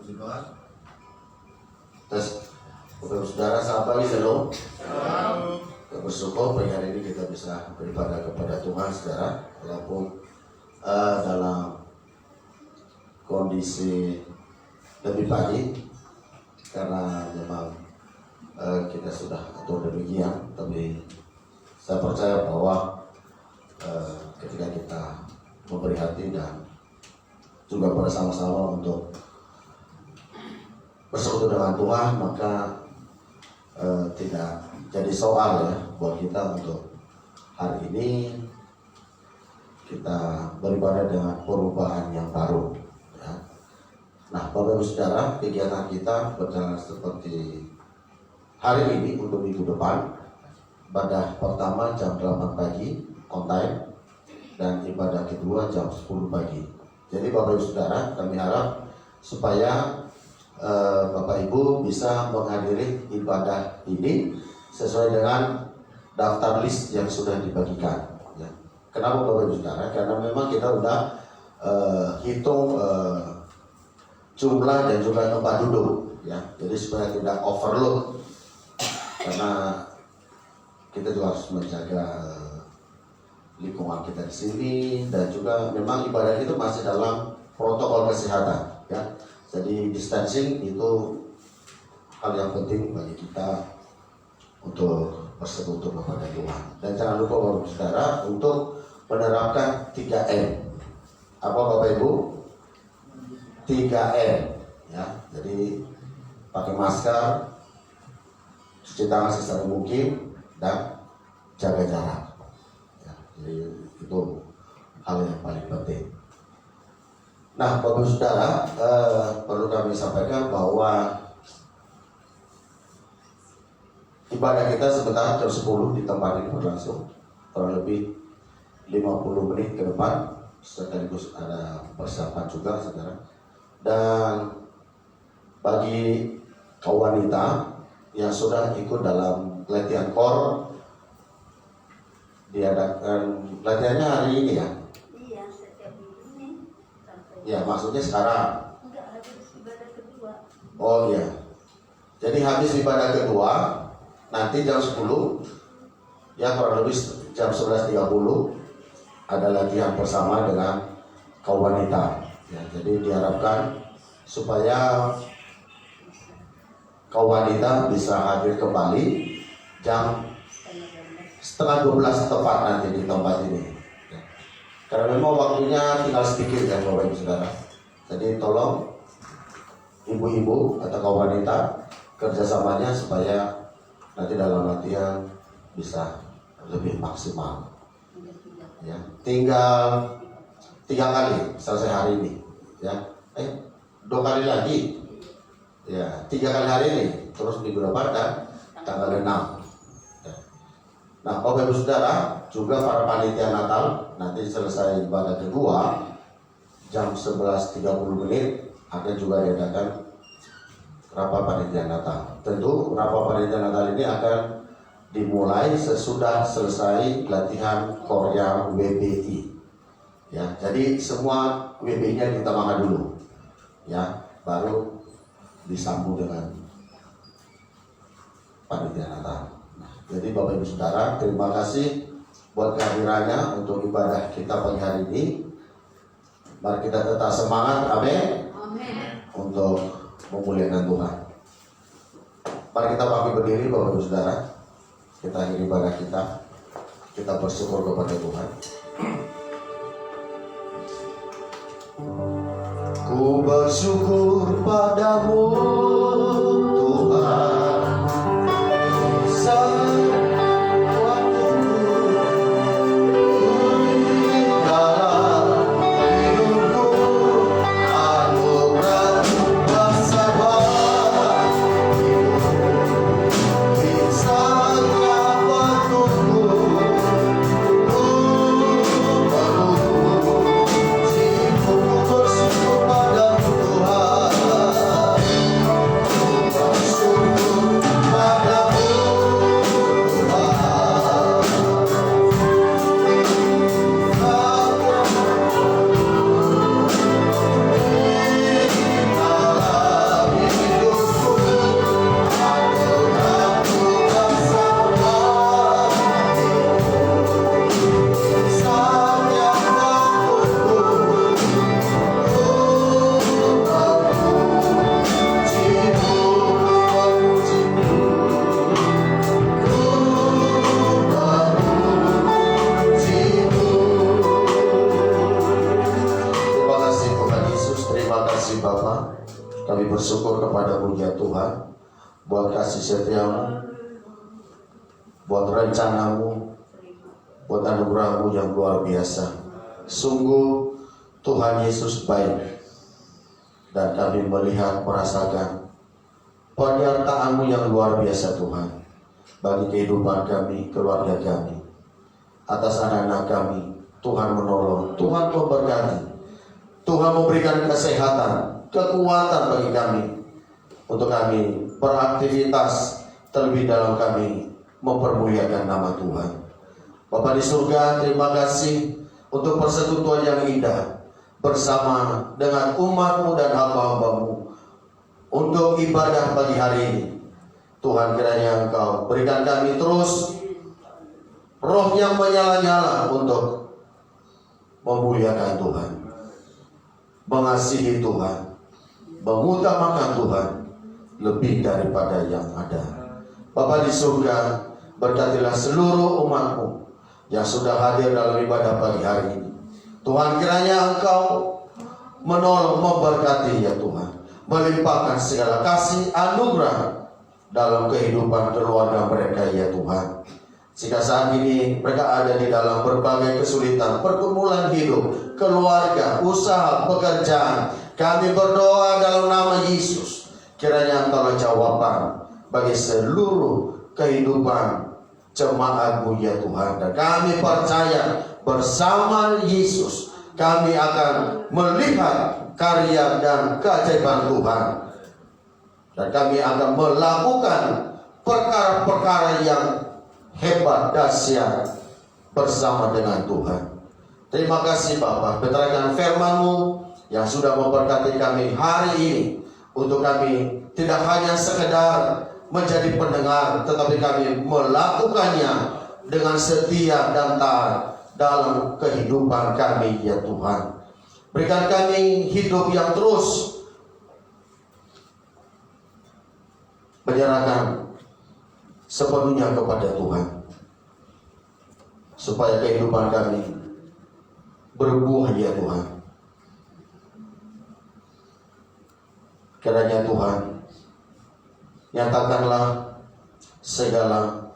Speaker 6: Puji Tuhan. Terus, Bapak Saudara, selamat pagi, Shalom. Kita bersyukur pagi hari ini kita bisa beribadah kepada Tuhan, saudara, walaupun dalam kondisi lebih pagi, karena memang kita sudah atur demikian, tapi saya percaya bahwa ketika kita memberi hati dan juga bersama-sama untuk bersekutu dengan Tuhan, maka tidak jadi soal ya buat kita untuk hari ini kita beribadah dengan perubahan yang baru ya. Nah, Bapak Ibu Saudara, kegiatan kita berjalan seperti hari ini untuk minggu depan. Ibadah pertama jam 8 pagi on time, dan ibadah kedua jam 10 pagi. Jadi Bapak Ibu Saudara, kami harap supaya Bapak Ibu bisa menghadiri ibadah ini sesuai dengan daftar list yang sudah dibagikan ya. Kenapa Bapak Ibu Saudara? Karena memang kita udah hitung jumlah dan juga tempat duduk ya. Jadi supaya tidak overload, karena kita juga harus menjaga lingkungan kita di sini, dan juga memang ibadah itu masih dalam protokol kesehatan ya. Jadi distancing itu hal yang penting bagi kita untuk bersekutu kepada Tuhan. Dan jangan lupa Bapak Saudara untuk menerapkan 3M. Apa Bapak Ibu? 3M ya. Jadi pakai masker, cuci tangan sesering mungkin, dan jaga jarak ya. Jadi itu hal yang paling penting. Nah, Bapak Saudara, perlu kami sampaikan bahwa ibadah kita sebentar jam 10 di tempat ini berlangsung kurang lebih 50 menit ke depan, sekaligus ada persiapan juga, saudara. Dan bagi kaum wanita yang sudah ikut dalam latihan core, diadakan latihannya hari ini ya?
Speaker 7: Iya, setiap ini sampai.
Speaker 6: Ya, maksudnya sekarang.
Speaker 7: Enggak, habis ibadah kedua.
Speaker 6: Oh iya. Jadi habis ibadah kedua, nanti jam 10 ya, kurang lebih jam 11.30 ada latihan bersama dengan kaum wanita ya. Jadi diharapkan supaya kaum wanita bisa hadir kembali jam setengah 12 tepat nanti di tempat ini ya. Karena memang waktunya tinggal sedikit ya Bapak Ibu Saudara. Jadi tolong ibu-ibu atau kaum wanita kerjasamanya supaya nanti dalam latihan bisa lebih maksimal ya. Tinggal 3 kali selesai hari ini ya. 2 kali lagi ya, 3 kali hari ini, terus minggu depan dan tanggal 6 ya. Nah Bapak Ibu Saudara, juga para panitia Natal nanti selesai ibadah kedua jam 11.30 menit akan juga diadakan rapat panitia Natal. Tentu rapat panitia Natal ini akan dimulai sesudah selesai latihan Korea WBI ya. Jadi semua WBI-nya ditambahkan dulu ya, baru disambung dengan panitia Natal. Nah, jadi Bapak Ibu Saudara, terima kasih buat kehadirannya untuk ibadah kita pagi hari ini. Mari kita tetap semangat, amin, untuk memuliakan Tuhan. Mari kita bangkit berdiri Bapak Ibu Saudara. Kita akhiri ibadah kita. Kita bersyukur kepada Tuhan. Ku bersyukur padamu Tuhan, sewaktuku dalam hidupku, anugerah bersabar bisa dapat tumbuh. Bersyukur pada Tuhan. kasih Bapa, kami bersyukur kepadamu ya Tuhan, buat kasih setiamu, buat rencanamu, buat anugerahmu yang luar biasa. Sungguh Tuhan Yesus baik, dan kami melihat, merasakan penyertaan-Mu yang luar biasa Tuhan, bagi kehidupan kami, keluarga kami, atas anak-anak kami. Tuhan menolong, Tuhan memberkati, Tuhan memberikan kesehatan, kekuatan bagi kami, untuk kami beraktivitas, terlebih dalam kami mempermuliakan nama Tuhan. Bapa di surga, terima kasih untuk persekutuan yang indah bersama dengan umat-Mu dan hamba-hamba-Mu untuk ibadah pagi hari ini. Tuhan, kiranya Engkau berikan kami terus roh yang menyala-nyala untuk memuliakan Tuhan, mengasihi Tuhan, mengutamakan Tuhan lebih daripada yang ada. Bapa di surga, berkatilah seluruh umat-Mu yang sudah hadir dalam ibadah pagi hari ini. Tuhan, kiranya Engkau menolong, memberkati ya Tuhan, melimpahkan segala kasih anugerah dalam kehidupan keluarga mereka ya Tuhan. Jika saat ini mereka ada di dalam berbagai kesulitan, pergumulan hidup, keluarga, usaha, pekerjaan, kami berdoa dalam nama Yesus, kiranya Engkau jawaban bagi seluruh kehidupan jemaat-Mu ya Tuhan. Dan kami percaya bersama Yesus kami akan melihat karya dan keajaiban Tuhan, dan kami akan melakukan perkara-perkara yang hebat, dahsyat bersama dengan Tuhan. Terima kasih Bapa, berdasarkan firman-Mu yang sudah memberkati kami hari ini, untuk kami tidak hanya sekedar menjadi pendengar, tetapi kami melakukannya dengan setia dan taat dalam kehidupan kami ya Tuhan. Berikan kami hidup yang terus menyerahkan sepenuhnya kepada Tuhan, supaya kehidupan kami berbuah ya Tuhan. Kiranya Tuhan, nyatakanlah segala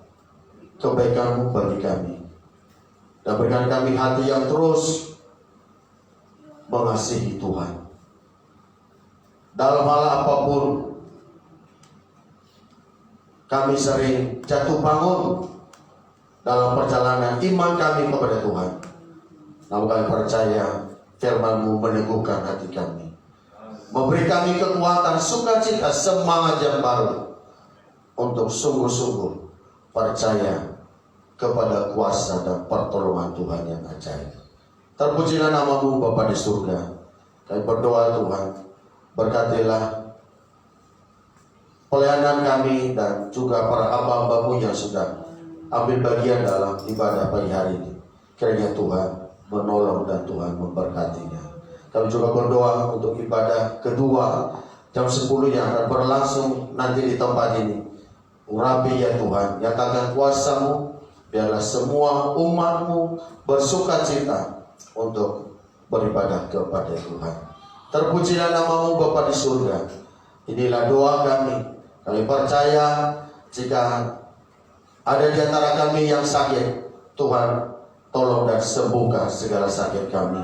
Speaker 6: kebaikan-Mu bagi kami, dan berikan kami hati yang terus mengasihi Tuhan. Dalam hal apapun kami sering jatuh bangun dalam perjalanan iman kami kepada Tuhan, namun kami percaya firman-Mu meneguhkan hati kami, memberi kami kekuatan, sukacita, semangat yang baru untuk sungguh-sungguh percaya kepada kuasa dan pertolongan Tuhan yang ajaib. Terpujilah nama-Mu Bapa di surga. Kami berdoa Tuhan, berkatilah pelayanan kami dan juga para hamba-hamba-Mu yang sudah ambil bagian dalam ibadah pagi hari ini. Kiranya Tuhan menolong dan Tuhan memberkatinya. Kami juga berdoa untuk ibadah kedua jam 10 yang akan berlangsung nanti di tempat ini. Urapi ya Tuhan, nyatakan kuasa-Mu, biarlah semua umat-Mu bersukacita untuk beribadah kepada Tuhan. Terpujilah nama-Mu Bapa di surga. Inilah doa kami. Kami percaya jika ada di antara kami yang sakit, Tuhan tolong dan sembuhkan segala sakit kami.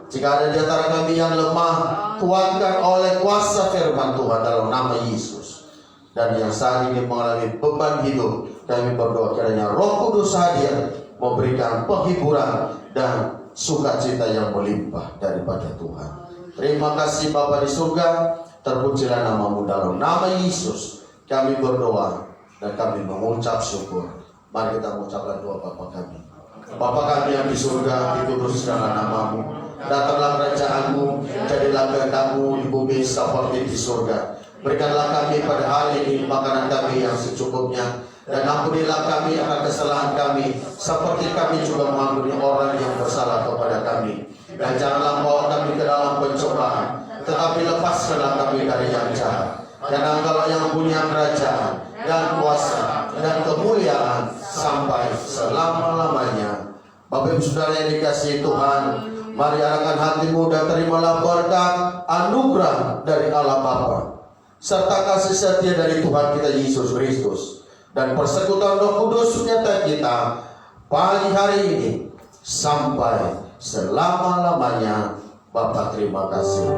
Speaker 6: Jika ada di antara kami yang lemah, kuatkan oleh kuasa firman Tuhan dalam nama Yesus. Dan yang saat ini mengalami beban hidup, kami berdoa kiranya Roh Kudus hadir, memberikan penghiburan dan sukacita yang melimpah daripada Tuhan. Terima kasih Bapa di surga, terpujilah nama-Mu dalam nama Yesus. Kami berdoa dan kami mengucap syukur. Mari kita mengucapkan doa Bapa kami. Bapa kami yang di surga, dikuduskanlah nama-Mu. Datanglah kerajaan-Mu, jadilah kehendak-Mu di bumi seperti di surga. Berikanlah kami pada hari ini makanan kami yang secukupnya, dan ampunilah kami akan kesalahan kami, seperti kami juga mengampuni orang yang bersalah kepada kami. Dan janganlah bawa kami ke dalam pencobaan, tetapi lepaskanlah kami dari yang jahat. Dan Engkau yang punya kerajaan dan kuasa dan kemuliaan sampai selama-lamanya. Bapak Ibu Saudara yang dikasihi Tuhan, Mari arahkan hatimu dan terimalah berkat anugerah dari Allah Bapa serta kasih setia dari Tuhan kita Yesus Kristus dan persekutuan Roh Kudus menyertai kita pagi hari ini sampai selama-lamanya. Bapa terima kasih.